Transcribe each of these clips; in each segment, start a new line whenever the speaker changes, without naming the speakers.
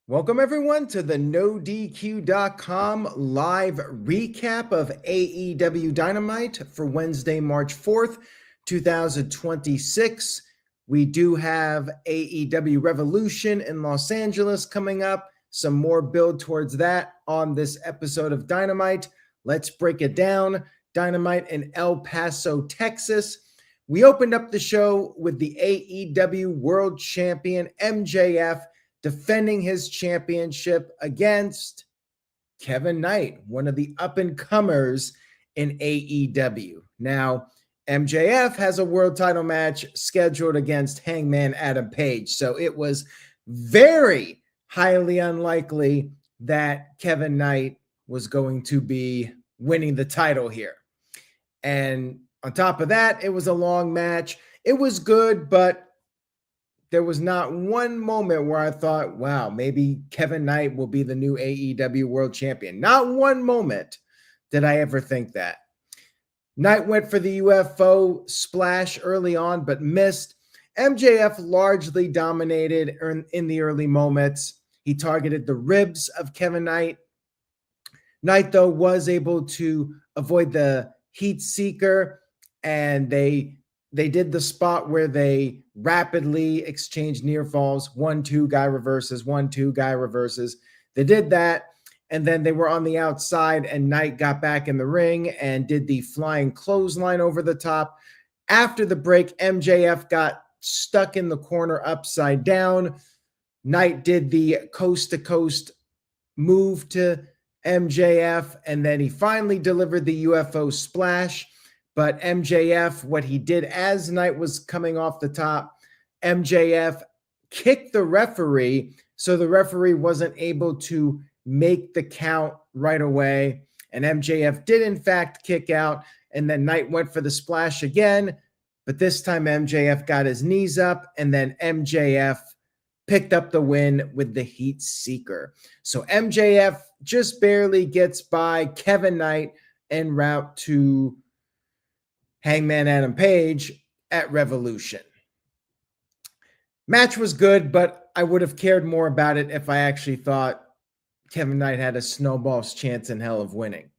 Welcome, everyone, to the NoDQ.com live recap of AEW Dynamite for Wednesday, March 4th, 2026. We do have AEW Revolution in Los Angeles coming up. Some more build towards that on this episode of Dynamite. Let's break it down. Dynamite in El Paso, Texas. We opened up the show with the AEW World Champion MJF defending his championship against Kevin Knight, one of the up-and-comers in AEW. Now, MJF has a world title match scheduled against Hangman Adam Page, so it was very highly unlikely that Kevin Knight was going to be winning the title here. And on top of that, it was a long match. It was good, but there was not one moment where I thought, wow, maybe Kevin Knight will be the new AEW World Champion. Not one moment did I ever think that. Knight went for the UFO splash early on, but missed. MJF largely dominated in the early moments. He targeted the ribs of Kevin Knight. Knight, though, was able to avoid the heat seeker, and they did the spot where they rapidly exchanged near falls, 1-2 guy reverses, 1-2 guy reverses. They did that, and then they were on the outside, and Knight got back in the ring and did the flying clothesline over the top. After the break, MJF got stuck in the corner upside down. Knight did the coast-to-coast move to MJF, and then he finally delivered the UFO splash. But MJF, what he did as Knight was coming off the top, MJF kicked the referee, so the referee wasn't able to make the count right away. And MJF did, in fact, kick out, and then Knight went for the splash again, but this time MJF got his knees up, and then MJF picked up the win with the heat seeker. So MJF just barely gets by Kevin Knight en route to Hangman Adam Page at Revolution. Match was good, but I would have cared more about it if I actually thought Kevin Knight had a snowball's chance in hell of winning.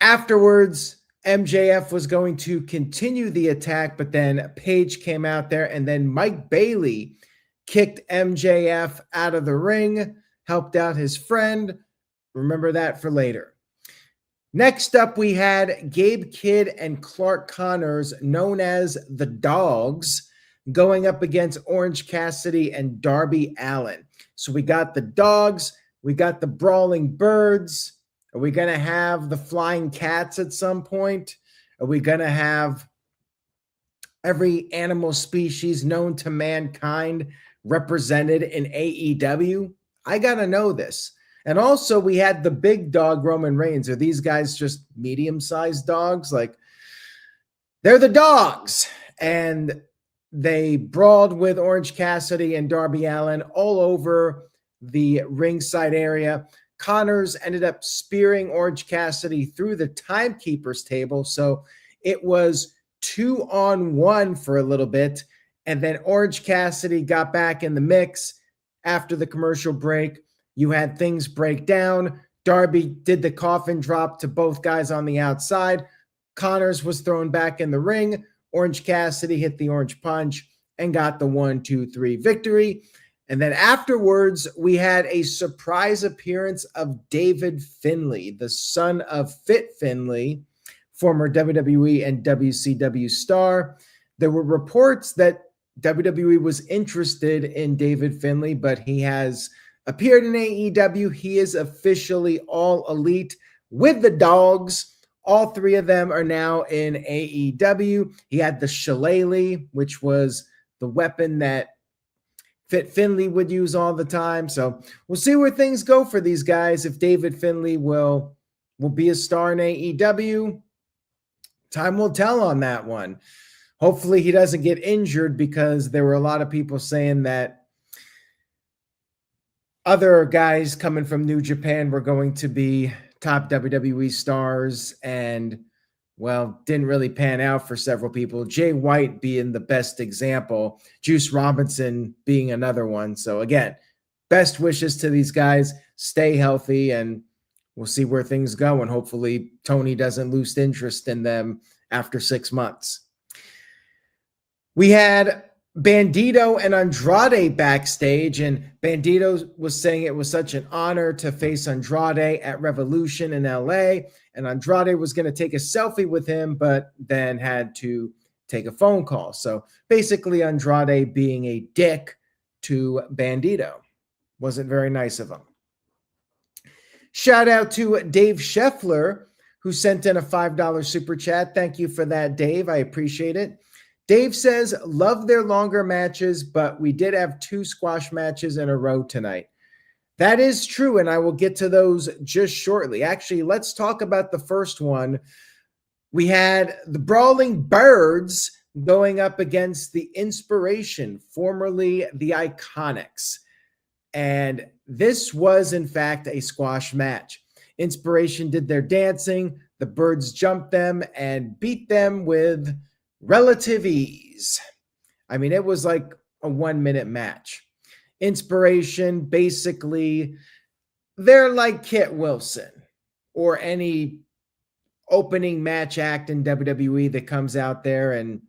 Afterwards, MJF was going to continue the attack, but then Page came out there, and then Mike Bailey kicked MJF out of the ring, helped out his friend. Remember that for later. Next up, we had Gabe Kidd and Clark Connors, known as the Dogs, going up against Orange Cassidy and Darby Allin. So we got the Dogs, we got the Brawling Birds. Are we going to have the Flying Cats at some point? Are we going to have every animal species known to mankind represented in AEW? I got to know this. And also, we had the big dog, Roman Reigns. Are these guys just medium-sized dogs? Like, they're the Dogs. And they brawled with Orange Cassidy and Darby Allin all over the ringside area. Connors ended up spearing Orange Cassidy through the timekeeper's table. So it was 2-on-1 for a little bit. And then Orange Cassidy got back in the mix after the commercial break. You had things break down. Darby did the coffin drop to both guys on the outside. Connors was thrown back in the ring. Orange Cassidy hit the orange punch and got the 1-2-3 victory. And then afterwards, we had a surprise appearance of David Finlay, the son of Fit Finlay, former WWE and WCW star. There were reports that WWE was interested in David Finlay, but he has appeared in AEW. He is officially all elite with the Dogs. All three of them are now in AEW. He had the shillelagh, which was the weapon that Fit Finlay would use all the time. So we'll see where things go for these guys. If David Finlay will be a star in AEW, time will tell on that one. Hopefully he doesn't get injured, because there were a lot of people saying that other guys coming from New Japan were going to be top WWE stars, and, well, didn't really pan out for several people. Jay White being the best example, Juice Robinson being another one. So again, best wishes to these guys. Stay healthy, and we'll see where things go. And hopefully Tony doesn't lose interest in them after 6 months. We had Bandito and Andrade backstage, and Bandito was saying it was such an honor to face Andrade at Revolution in LA, and Andrade was going to take a selfie with him, but then had to take a phone call. So basically Andrade being a dick to Bandito. Wasn't very nice of him. Shout out to Dave Scheffler, who sent in a $5 super chat. Thank you for that, Dave. I appreciate it. Dave says, love their longer matches, but we did have 2 squash matches in a row tonight. That is true, and I will get to those just shortly. Actually, let's talk about the first one. We had the Brawling Birds going up against the Inspiration, formerly the Iconics. And this was, in fact, a squash match. Inspiration did their dancing. The Birds jumped them and beat them with relative ease. I mean, it was like a 1-minute match. Inspiration, basically, they're like Kit Wilson or any opening match act in WWE that comes out there and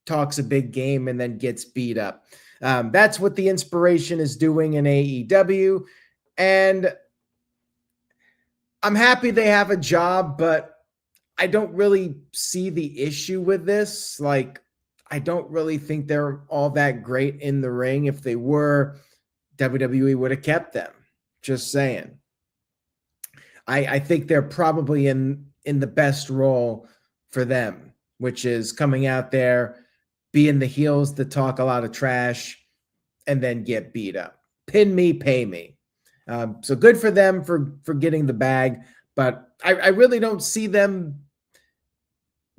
talks a big game and then gets beat up. That's what the Inspiration is doing in AEW. And I'm happy they have a job, but I don't really see the issue with this. Like, I don't really think they're all that great in the ring. If they were, WWE would have kept them. Just saying. I think they're probably in the best role for them, which is coming out there, being the heels that talk a lot of trash, and then get beat up. Pin me, pay me. So good for them for getting the bag, but I really don't see them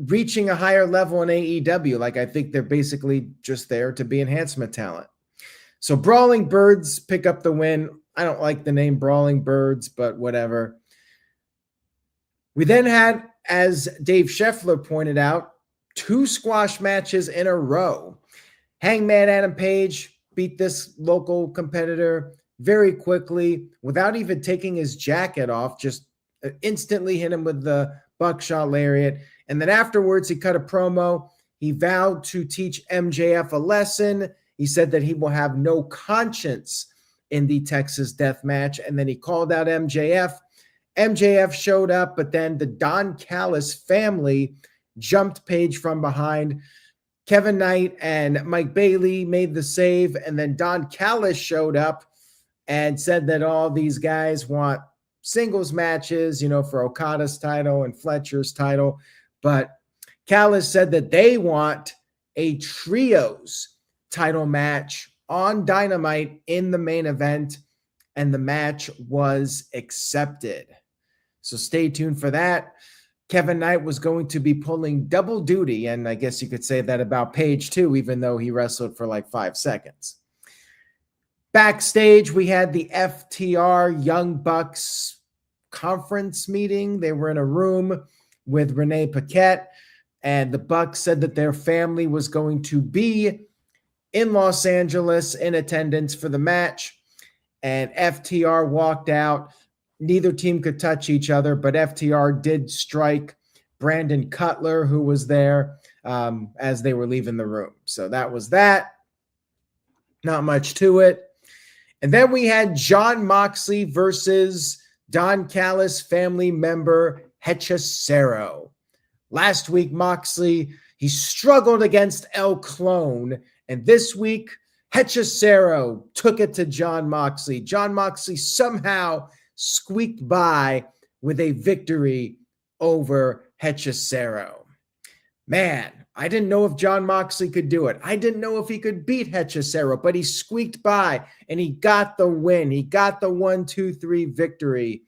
reaching a higher level in AEW. Like, I think they're basically just there to be enhancement talent. So Brawling Birds pick up the win. I don't like the name Brawling Birds, but whatever. We then had, as Dave Scheffler pointed out, 2 squash matches in a row. Hangman Adam Page beat this local competitor very quickly without even taking his jacket off, just instantly hit him with the buckshot lariat. And then afterwards, he cut a promo. He vowed to teach MJF a lesson. He said that he will have no conscience in the Texas death match. And then he called out MJF. MJF showed up, but then the Don Callis family jumped Page from behind. Kevin Knight and Mike Bailey made the save. And then Don Callis showed up and said that all these guys want singles matches, for Okada's title and Fletcher's title. But Callis said that they want a trios title match on Dynamite in the main event, and the match was accepted. So stay tuned for that. Kevin Knight was going to be pulling double duty, and I guess you could say that about Page too, even though he wrestled for like 5 seconds. Backstage, we had the FTR Young Bucks conference meeting. They were in a room with Renee Paquette, and the Bucks said that their family was going to be in Los Angeles in attendance for the match, and FTR walked out. Neither team could touch each other, but FTR did strike Brandon Cutler, who was there as they were leaving the room. So that was that. Not much to it. And then we had Jon Moxley versus Don Callis family member Hechicero. Last week, Moxley, he struggled against El Clone, and this week, Hechicero took it to Jon Moxley. Jon Moxley somehow squeaked by with a victory over Hechicero. Man, I didn't know if Jon Moxley could do it. I didn't know if he could beat Hechicero, but he squeaked by and he got the win. He got the 1-2-3 victory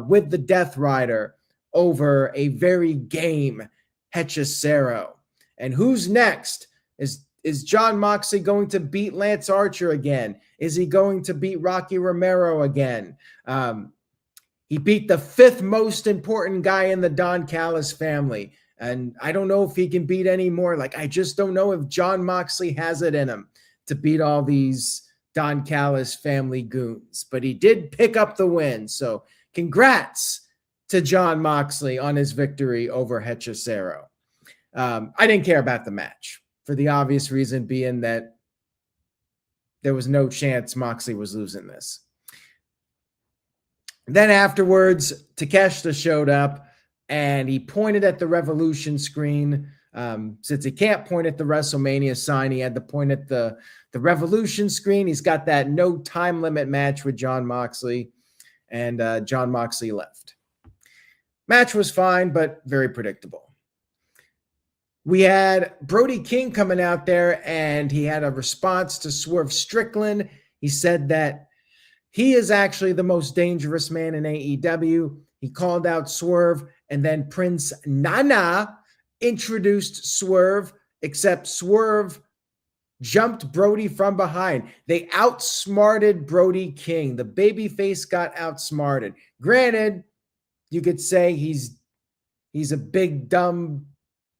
with the Death Rider over a very game Hechicero. And who's next? Is Jon Moxley going to beat Lance Archer again? Is he going to beat Rocky Romero again? He beat the 5th most important guy in the Don Callis family. And I don't know if he can beat any more. Like, I just don't know if Jon Moxley has it in him to beat all these Don Callis family goons, but he did pick up the win. So congrats to Jon Moxley on his victory over Hechicero. I didn't care about the match for the obvious reason being that there was no chance Moxley was losing this. Then afterwards, Takeshita showed up and he pointed at the Revolution screen. Since he can't point at the WrestleMania sign, he had to point at the Revolution screen. He's got that no time limit match with Jon Moxley, and Jon Moxley left. Match was fine, but very predictable. We had Brody King coming out there, and he had a response to Swerve Strickland. He said that he is actually the most dangerous man in AEW. He called out Swerve, and then Prince Nana introduced Swerve, except Swerve jumped Brody from behind. They outsmarted Brody King. The babyface got outsmarted. Granted, you could say he's a big dumb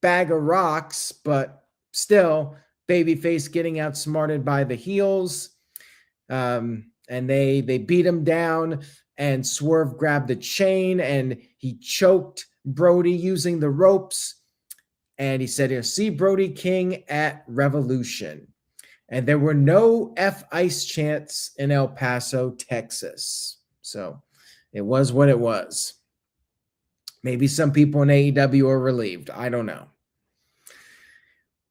bag of rocks, but still, babyface getting outsmarted by the heels. And they beat him down, and Swerve grabbed the chain and he choked Brody using the ropes. And he said, he'll see Brody King at Revolution. And there were no F-Ice chants in El Paso, Texas. So it was what it was. Maybe some people in AEW are relieved. I don't know.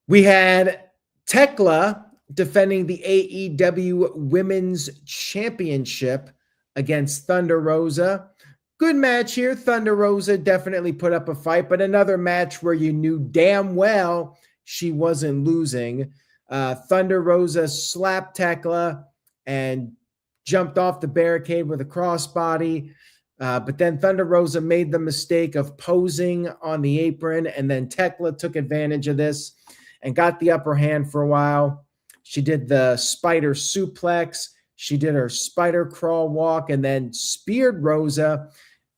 We had Techla defending the AEW Women's Championship against Thunder Rosa. Good match here. Thunder Rosa definitely put up a fight, but another match where you knew damn well she wasn't losing. Thunder Rosa slapped Thekla and jumped off the barricade with a crossbody. But then Thunder Rosa made the mistake of posing on the apron, and then Thekla took advantage of this and got the upper hand for a while. She did the spider suplex. She did her spider crawl walk and then speared Rosa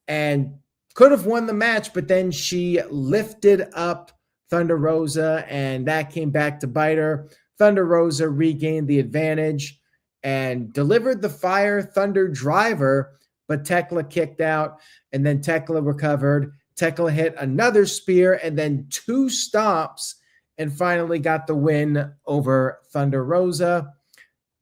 and could have won the match, but then she lifted up Thunder Rosa, and that came back to bite her. Thunder Rosa regained the advantage and delivered the Fire Thunder Driver, but Techla kicked out, and then Techla recovered. Techla hit another spear and then two stomps and finally got the win over Thunder Rosa.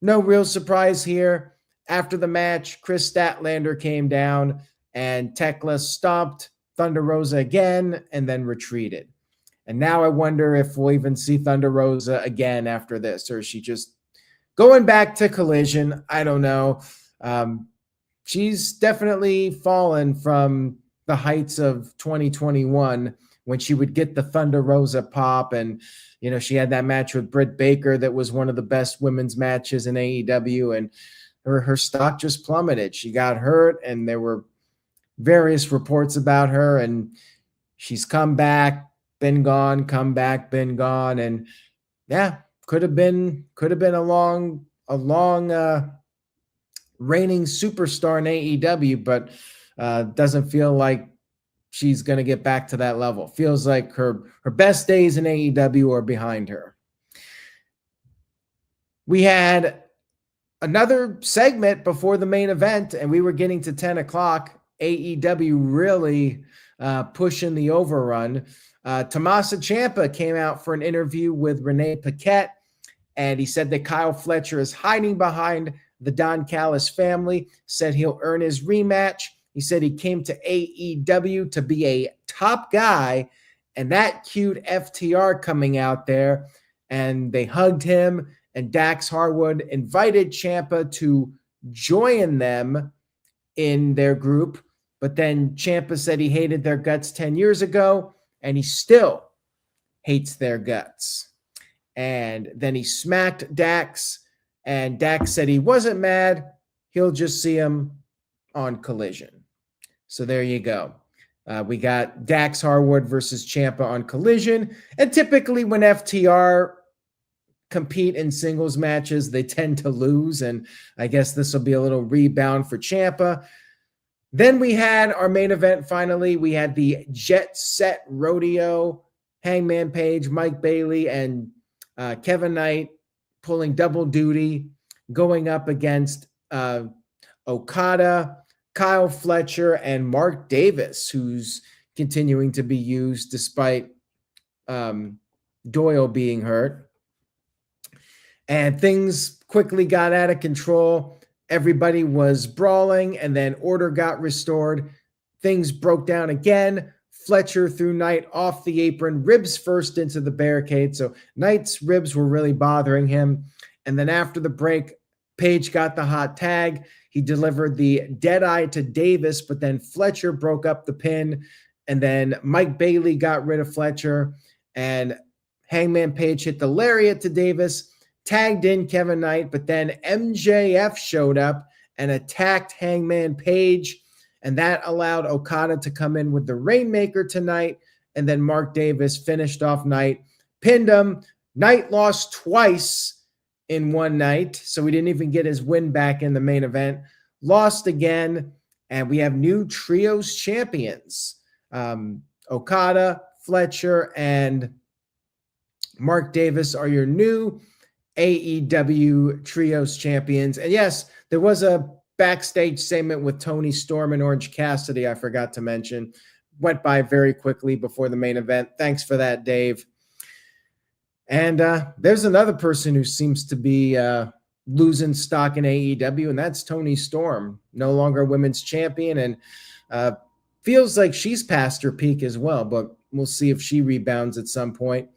No real surprise here. After the match, Chris Statlander came down and Techla stomped Thunder Rosa again and then retreated. And now I wonder if we'll even see Thunder Rosa again after this, or is she just going back to Collision? I don't know. She's definitely fallen from the heights of 2021 when she would get the Thunder Rosa pop. And, you know, she had that match with Britt Baker that was one of the best women's matches in AEW, and her stock just plummeted. She got hurt, and there were various reports about her, and she's come back, been gone, come back, been gone. And yeah, could have been a long reigning superstar in AEW, but doesn't feel like she's going to get back to that level. Feels like her best days in AEW are behind her. We had another segment before the main event, and we were getting to 10 o'clock. AEW really pushing the overrun. Tommaso Ciampa came out for an interview with Renee Paquette, and he said that Kyle Fletcher is hiding behind the Don Callis family, said he'll earn his rematch. He said he came to AEW to be a top guy, and that cued FTR coming out there, and they hugged him, and Dax Harwood invited Ciampa to join them in their group, but then Ciampa said he hated their guts 10 years ago, and he still hates their guts. And then he smacked Dax, and Dax said he wasn't mad. He'll just see him on Collision. So there you go. We got Dax Harwood versus Ciampa on Collision. And typically when FTR compete in singles matches, they tend to lose. And I guess this will be a little rebound for Ciampa. Then we had our main event finally. We had the Jet Set Rodeo, Hangman Page, Mike Bailey, and Kevin Knight pulling double duty. going up against Okada, Kyle Fletcher, and Mark Davis, who's continuing to be used despite Doyle being hurt. And things quickly got out of control. Everybody was brawling, and then order got restored. Things broke down again. Fletcher threw Knight off the apron, ribs first into the barricade. So Knight's ribs were really bothering him. And then after the break, Page got the hot tag. He delivered the Deadeye to Davis, but then Fletcher broke up the pin. And then Mike Bailey got rid of Fletcher. And Hangman Page hit the lariat to Davis, tagged in Kevin Knight, but then MJF showed up and attacked Hangman Page. And that allowed Okada to come in with the Rainmaker tonight. And then Mark Davis finished off Knight, pinned him. Knight lost twice in one night, so he didn't even get his win back in the main event. Lost again, and we have new trios champions. Okada, Fletcher, and Mark Davis are your new AEW trios champions. And yes, there was a backstage segment with Tony Storm and Orange Cassidy I forgot to mention. Went by very quickly before the main event. Thanks for that, Dave. And there's another person who seems to be losing stock in AEW, and that's Tony Storm, no longer women's champion, and feels like she's past her peak as well, but we'll see if she rebounds at some point.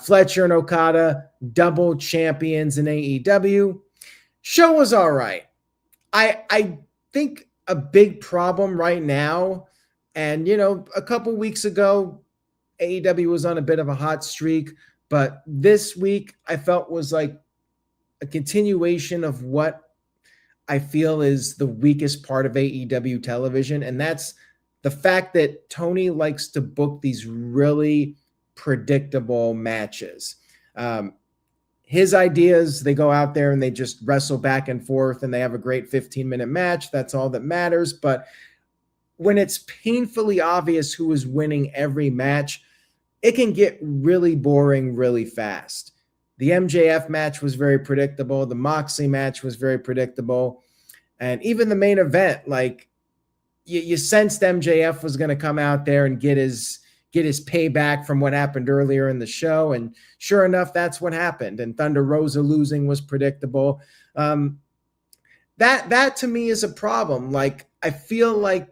Fletcher and Okada, double champions in AEW. Show was all right. I think a big problem right now, and, you know, a couple weeks ago, AEW was on a bit of a hot streak, but this week I felt was like a continuation of what I feel is the weakest part of AEW television, and that's the fact that Tony likes to book these really predictable matches. His ideas, they go out there and they just wrestle back and forth and they have a great 15-minute match. That's all that matters. But when it's painfully obvious who is winning every match, it can get really boring really fast. The MJF match was very predictable. The Moxley match was very predictable. And even the main event, like you sensed MJF was going to come out there and get his payback from what happened earlier in the show. And sure enough, that's what happened. And Thunder Rosa losing was predictable. That to me is a problem. Like, I feel like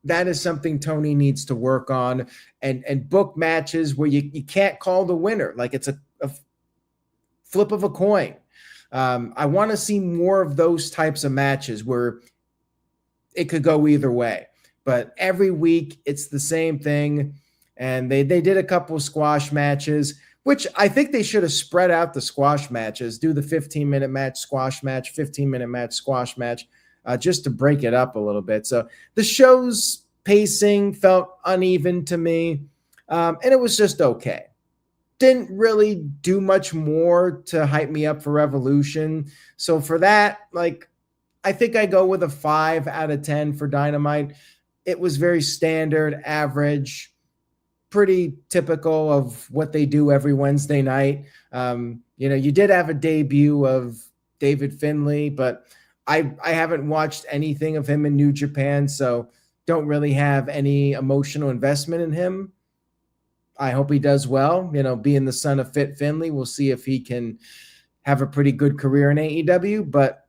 that is something Tony needs to work on and book matches where you can't call the winner. Like, it's a flip of a coin. I want to see more of those types of matches where it could go either way. But every week it's the same thing. And they did a couple of squash matches, which I think they should have spread out the squash matches, do the 15-minute match, squash match, 15-minute match, squash match, just to break it up a little bit. So the show's pacing felt uneven to me, and it was just okay. Didn't really do much more to hype me up for Revolution. So for that, like, I think I go with a 5 out of 10 for Dynamite. It was very standard, average, pretty typical of what they do every Wednesday night. You did have a debut of David Finlay, but I haven't watched anything of him in New Japan, so don't really have any emotional investment in him. I hope he does well, being the son of Fit Finlay. We'll see if he can have a pretty good career in AEW, but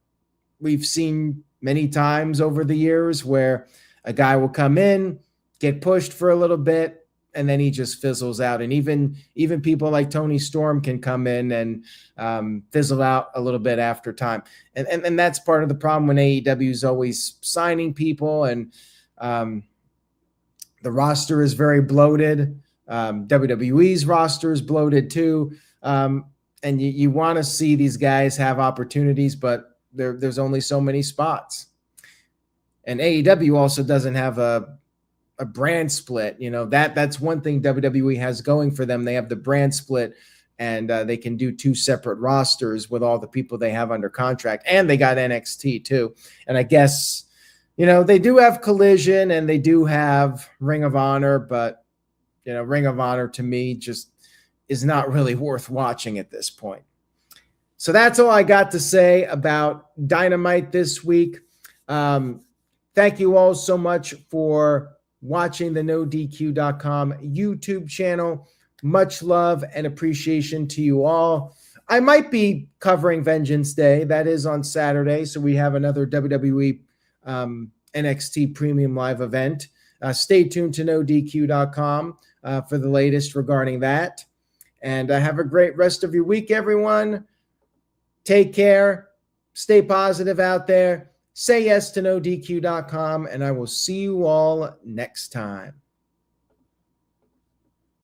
we've seen many times over the years where a guy will come in, get pushed for a little bit, and then he just fizzles out. And even people like Tony Storm can come in and fizzle out a little bit after time. And that's part of the problem when AEW is always signing people, and the roster is very bloated. WWE's roster is bloated too. And you want to see these guys have opportunities, but there's only so many spots. And AEW also doesn't have a brand split. That's one thing WWE has going for them. They have the brand split, and they can do 2 separate rosters with all the people they have under contract. And they got NXT too. And I guess, they do have Collision and they do have Ring of Honor, but Ring of Honor to me just is not really worth watching at this point. So that's all I got to say about Dynamite this week. Thank you all so much for watching the NoDQ.com YouTube channel. Much love and appreciation to you all. I might be covering Vengeance Day. That is on Saturday. So we have another WWE NXT Premium Live event. Stay tuned to NoDQ.com for the latest regarding that. And have a great rest of your week, everyone. Take care. Stay positive out there. Say yes to NoDQ.com, and I will see you all next time.